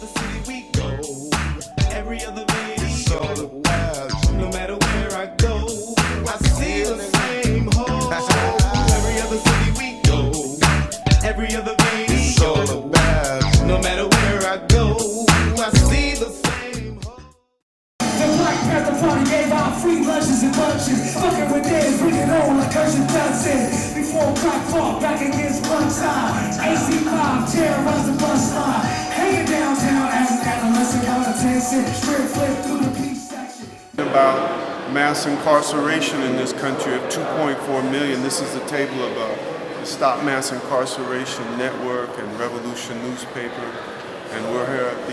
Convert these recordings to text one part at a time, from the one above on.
other city we go, every other video, no matter where I go, I see the same hoes. Every other city we go, every other video, no matter where I go, I see the same hoes. The Black Panther party gave out free lunches and lunches. Fucking with theirs, bring it on like Hershey Johnson. Before clock fought back against lunchtime. AC5, terrorize the bus line. Hanging downtown as an adolescent on a 10-cent strip flip through the police section. About mass incarceration in this country of 2.4 million. This is the table of the Stop Mass Incarceration Network and Revolution newspaper. And we're here at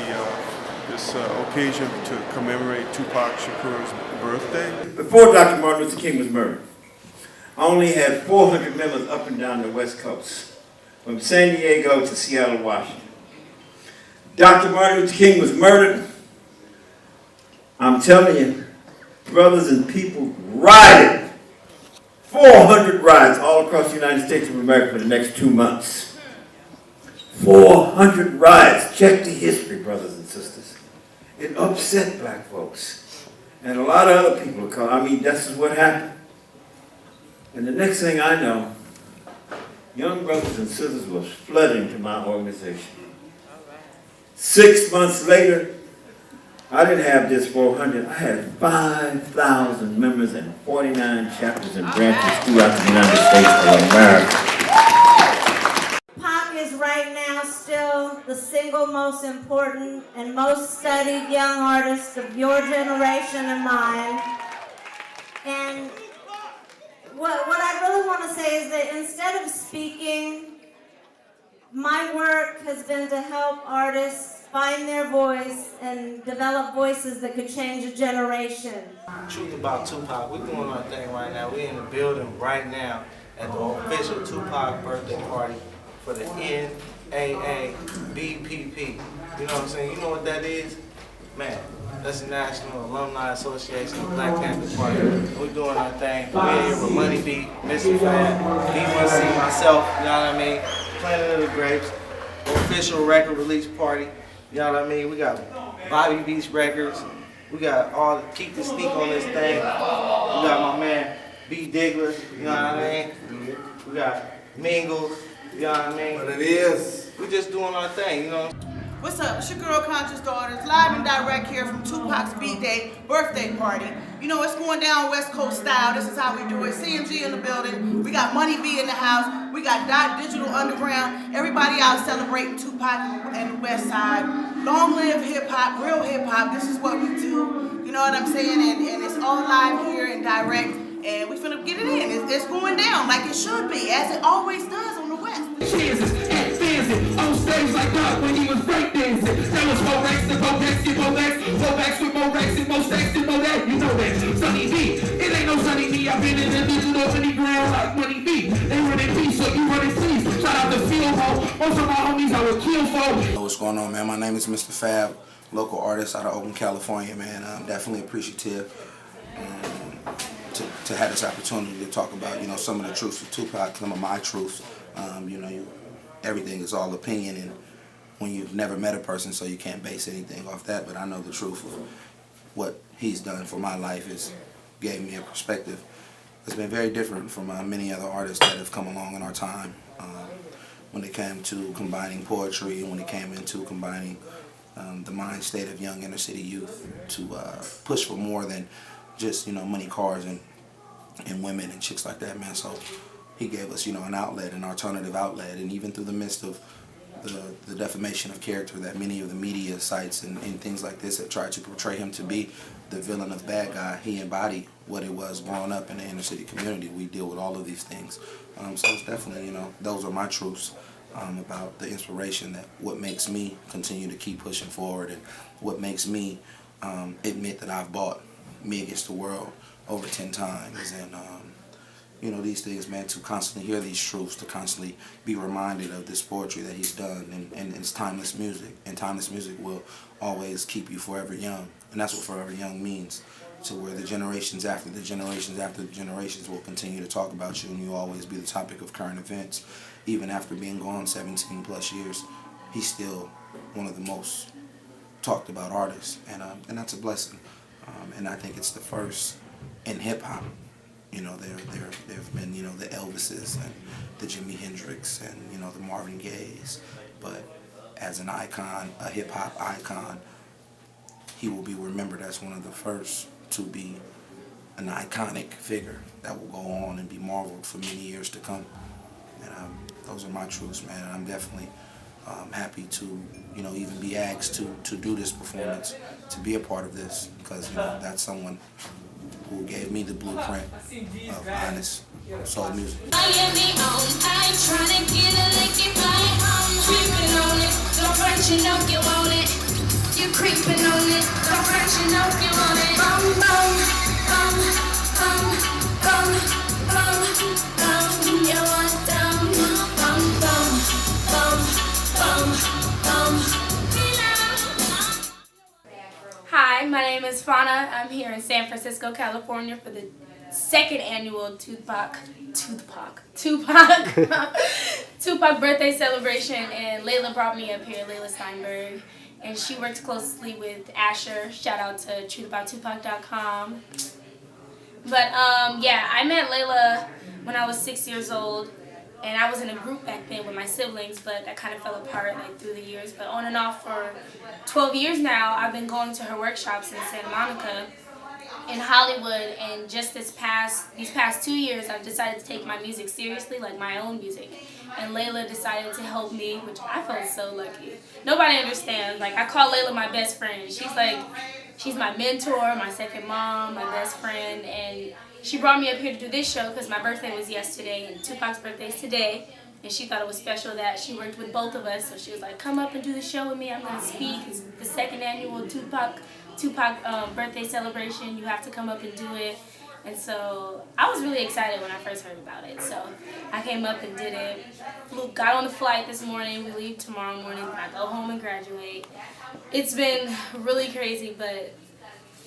this occasion to commemorate Tupac Shakur's birthday. Before Dr. Martin Luther King was murdered, I only had 400 members up and down the West Coast, from San Diego to Seattle, Washington. Dr. Martin Luther King was murdered. I'm telling you, brothers and people rioted. 400 riots all across the United States of America for the next 2 months. 400 riots. Check the history, brothers and sisters. It upset black folks. And a lot of other people are called. I mean, this is what happened. And the next thing I know, young brothers and sisters were flooding to my organization. 6 months later, I didn't have just 400, I had 5,000 members and 49 chapters and branches throughout the United States of America. Pac is right now still the single most important and most studied young artist of your generation and mine. And what I really want to say is that instead of speaking, my work has been to help artists find their voice and develop voices that could change a generation. Truth about Tupac, we're doing our thing right now. We're in the building right now at the official Tupac birthday party for the NAABPP. You know what I'm saying? You know what that is? Man, that's the National Alumni Association of Black Panther Party. We're doing our thing. We're here with Money B, Mr. Fab, D1C, myself, you know what I mean? Planet of the Grapes, official record release party. You know what I mean? We got Bobby Beats Records. We got all the Keep the Sneak on this thing. We got my man B. Diggler. You know what I mean? We got Mingles. You know what I mean? What it is. We just doing our thing, you know? What's up? It's your girl Conscious Daughters, live and direct here from Tupac's B-Day birthday party. You know, it's going down West Coast style. This is how we do it. CMG in the building. We got Money B in the house. We got Dot Digital Underground. Everybody out celebrating Tupac and the West Side. Long live hip-hop, real hip-hop. This is what we do. You know what I'm saying? And it's all live here and direct. And we finna get it in. It's going down like it should be, as it always does on the West. Chances and dancing on stage like Doc when he was breakdancing. There was more racks and more racks and more racks. More backs with more racks and more stacks and more that. You know that. Sunny B. It ain't no Sunny B. I've been in the digital underground like Money B. They running peace, so you running peace. Shout out to Field Hole. Most of my homies I would kill for. What's going on, man? My name is Mr. Fab, local artist out of Oakland, California, man. I'm definitely appreciative to have this opportunity to talk about, you know, some of the truths of Tupac, some of my truths. You know, everything is all opinion, and when you've never met a person, so you can't base anything off that. But I know the truth of what he's done for my life is gave me a perspective that's been very different from many other artists that have come along in our time. When it came to combining poetry, and when it came into combining the mind state of young inner city youth to push for more than just, you know, money, cars, and women and chicks like that, man. So he gave us, you know, an outlet, an alternative outlet, and even through the midst of the defamation of character that many of the media sites and things like this have tried to portray him to be, the villain of bad guy, he embodied what it was growing up in the inner city community. We deal with all of these things. So it's definitely, you know, those are my truths about the inspiration, that what makes me continue to keep pushing forward, and what makes me admit that I've bought Me Against the World over 10 times. And you know, these things, man, to constantly hear these truths, to constantly be reminded of this poetry that he's done, and it's timeless music, and timeless music will always keep you forever young, and that's what forever young means, to where the generations after the generations after the generations will continue to talk about you, and you'll always be the topic of current events. Even after being gone 17 plus years, he's still one of the most talked about artists, and that's a blessing. And I think it's the first in hip hop. You know, there have been, you know, the Elvises and the Jimi Hendrix and, you know, the Marvin Gayes, but as an icon, a hip hop icon, he will be remembered as one of the first to be an iconic figure that will go on and be marveled for many years to come. And those are my truths, man. And I'm definitely happy to, you know, even be asked to do this performance, to be a part of this, because, you know, that's someone who gave me the blueprint of honest soul music. Miami on, I ain't tryna get a lick in my own. Creeping on it, don't hurt you know you want it. You creeping on it, don't hurt you know you want it. Bum bum bum bum bum bum bum. You want down, bum bum bum bum bum. Hi, my name is Fauna. I'm here in San Francisco, California for the second annual Tupac birthday celebration, and Layla brought me up here, Layla Steinberg, and she works closely with Asher. Shout out to truthabouttupac.com. But yeah, I met Layla when I was 6 years old, and I was in a group back then with my siblings, but that kind of fell apart like through the years. But on and off for 12 years now, I've been going to her workshops in Santa Monica, in Hollywood, and just these past 2 years, I've decided to take my music seriously, like my own music. And Layla decided to help me, which I felt so lucky. Nobody understands. Like, I call Layla my best friend. She's my mentor, my second mom, my best friend, and she brought me up here to do this show because my birthday was yesterday and Tupac's birthday is today, and she thought it was special that she worked with both of us, so she was like, come up and do the show with me. I'm going to speak. It's the second annual Tupac birthday celebration. You have to come up and do it. And so I was really excited when I first heard about it. So I came up and did it. Got on the flight this morning. We leave tomorrow morning. I go home and graduate. It's been really crazy, but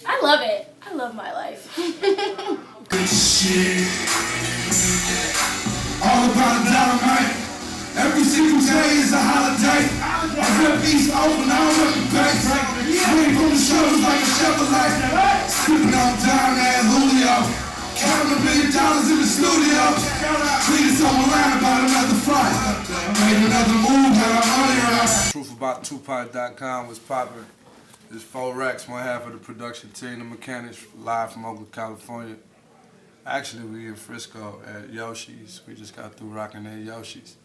I love it. I love my life. Good shit. All about a dynamite. Every single day is a holiday. I rep East Oakland, I don't rep the Bay. Swing from the shoulders like a Chevrolet. Sipping on down at Julio. Counting $1 billion in the studio. Tweeted someone lying about another fight. Made another move, got our money around. Truthabouttupac.com was popping. It's 4 Rex, one half of the production team, the mechanics, live from Oakland, California. Actually, we in Frisco at Yoshi's. We just got through rocking at Yoshi's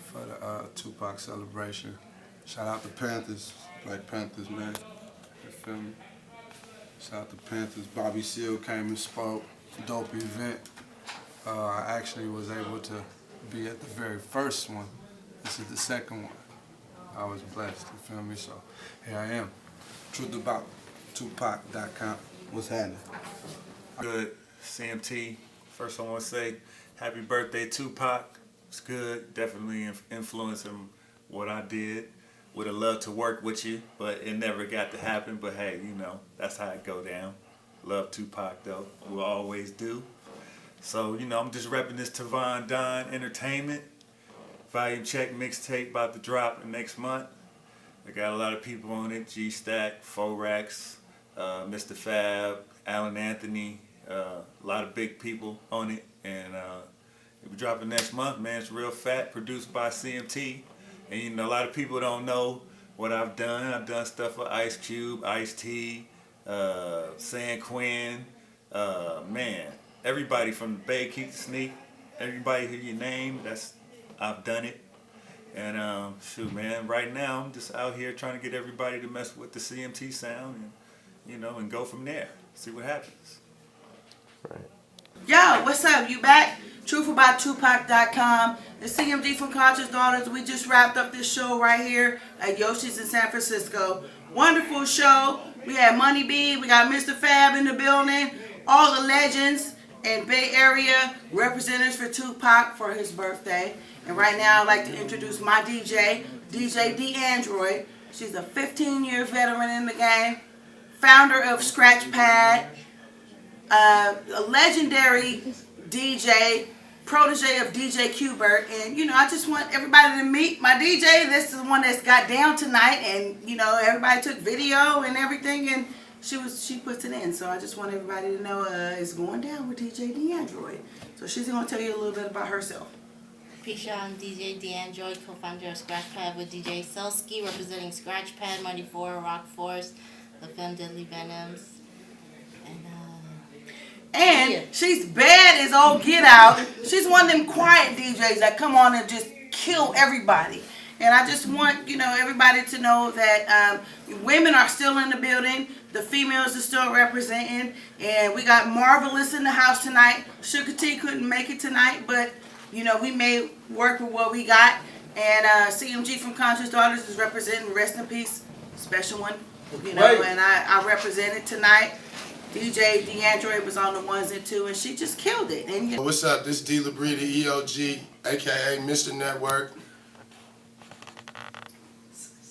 for the Tupac celebration. Shout out to Panthers, Black Panthers, man. You feel me? Shout out to Panthers. Bobby Seale came and spoke. Dope event. I actually was able to be at the very first one. This is the second one. I was blessed, you feel me? So here I am. Truthabouttupac.com. What's happening? Good. CMT. First I want to say happy birthday, Tupac. It's good. Definitely influencing what I did. Would have loved to work with you, but it never got to happen. But hey, you know, that's how it go down. Love Tupac though. Will always do. So, you know, I'm just repping this Tavon Don Entertainment. Volume check mixtape about to drop next month. I got a lot of people on it. G-Stack, Forex, Mr. Fab, Alan Anthony, a lot of big people on it. And it'll be dropping next month, man. It's real fat, produced by CMT. And you know, a lot of people don't know what I've done. I've done stuff for Ice Cube, Ice-T, San Quinn, man. Everybody from the Bay, Keep the Sneak, everybody who you name, I've done it. And shoot, man, right now I'm just out here trying to get everybody to mess with the CMT sound and, you know, and go from there. See what happens. Right. Yo, what's up? You back? Truthabouttupac.com. The CMD from Conscious Daughters. We just wrapped up this show right here at Yoshi's in San Francisco. Wonderful show. We had Money B. We got Mr. Fab in the building. All the legends and Bay Area representatives for Tupac for his birthday. And right now I'd like to introduce my DJ, DJ D Android. She's a 15-year veteran in the game, founder of Scratch Pad, a legendary DJ, protege of DJ Qbert, and you know, I just want everybody to meet my DJ. This is the one that's got down tonight, and you know, everybody took video and everything, and she puts it in. So I just want everybody to know it's going down with DJ DeAndroid. So she's gonna tell you a little bit about herself. Peace, I'm DJ DeAndroid, co-founder of Scratchpad with DJ Selsky, representing Scratchpad, Mighty 4, Rock Force, the Femme Deadly Venoms, and she's bad as all get out. She's one of them quiet DJs that come on and just kill everybody. And I just want, you know, everybody to know that women are still in the building. The females are still representing. And we got Marvelous in the house tonight. Sugar T couldn't make it tonight, but, you know, we made work with what we got. And CMG from Conscious Daughters is representing. Rest in peace. Special one. You know, and I represented tonight. DJ DeAndroid was on the 1s and 2s, and she just killed it. And what's up? This is D. LaBrie, the EOG, aka Mr. Network.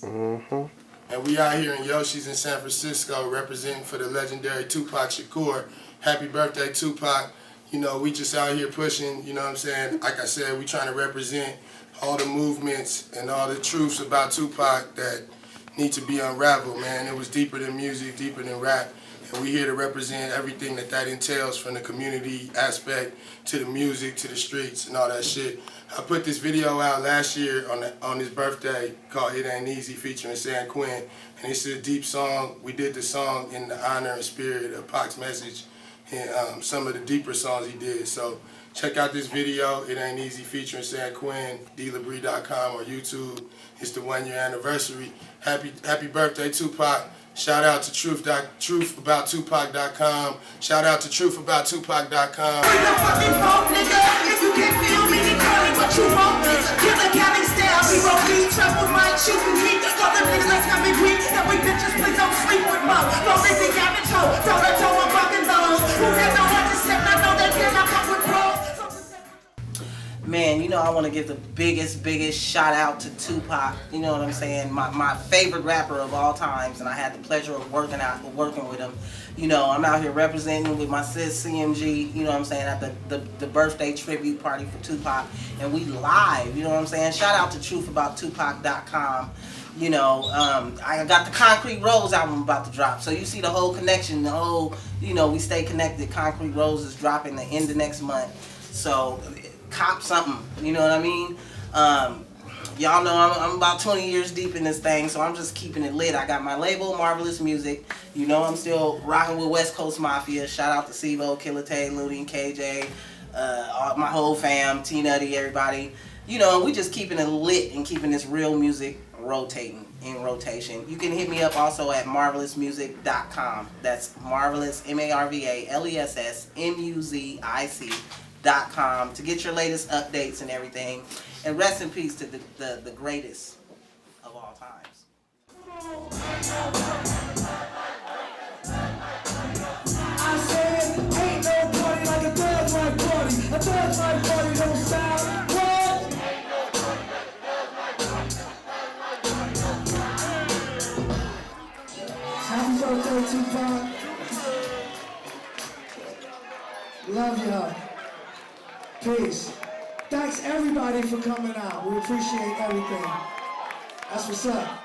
And we out here in Yoshi's in San Francisco representing for the legendary Tupac Shakur. Happy birthday, Tupac. You know, we just out here pushing, you know what I'm saying? Like I said, we trying to represent all the movements and all the truths about Tupac that need to be unraveled, man. It was deeper than music, deeper than rap. And we here to represent everything that entails, from the community aspect to the music to the streets and all that shit. I put this video out last year on his birthday called It Ain't Easy featuring San Quinn. And it's a deep song. We did the song in the honor and spirit of Pac's message and some of the deeper songs he did. So check out this video, It Ain't Easy featuring San Quinn, DLaBrie.com or YouTube. It's the 1 year anniversary. Happy birthday, Tupac. Shout out to truthabouttupac.com. Shout out to truthabouttupac.com. Man, you know, I want to give the biggest shout out to Tupac. You know what I'm saying? My favorite rapper of all times, and I had the pleasure of working with him. You know, I'm out here representing with my sis CMG, you know what I'm saying, at the birthday tribute party for Tupac, and we live, you know what I'm saying? Shout out to truthabouttupac.com. You know, I got the Concrete Rose album about to drop, so you see the whole connection, the whole, you know, we stay connected. Concrete Rose is dropping the end of next month, so cop something, you know what I mean? Y'all know I'm about 20 years deep in this thing, so I'm just keeping it lit. I got my label, Marvelous Music. You know I'm still rocking with West Coast Mafia. Shout out to Sivo, Killer Tay, Looney, and KJ, my whole fam, T-Nutty, everybody. You know, we just keeping it lit and keeping this real music rotating, in rotation. You can hit me up also at marvelousmusic.com. That's Marvelous, MARVALESSMUZIC.com to get your latest updates and everything. And rest in peace to the greatest of all times. I said, ain't no party like a thug life party. A thug life party don't stop. What? Happy birthday, Tupac. Love y'all. Peace. Thanks everybody for coming out. We appreciate everything. That's what's up.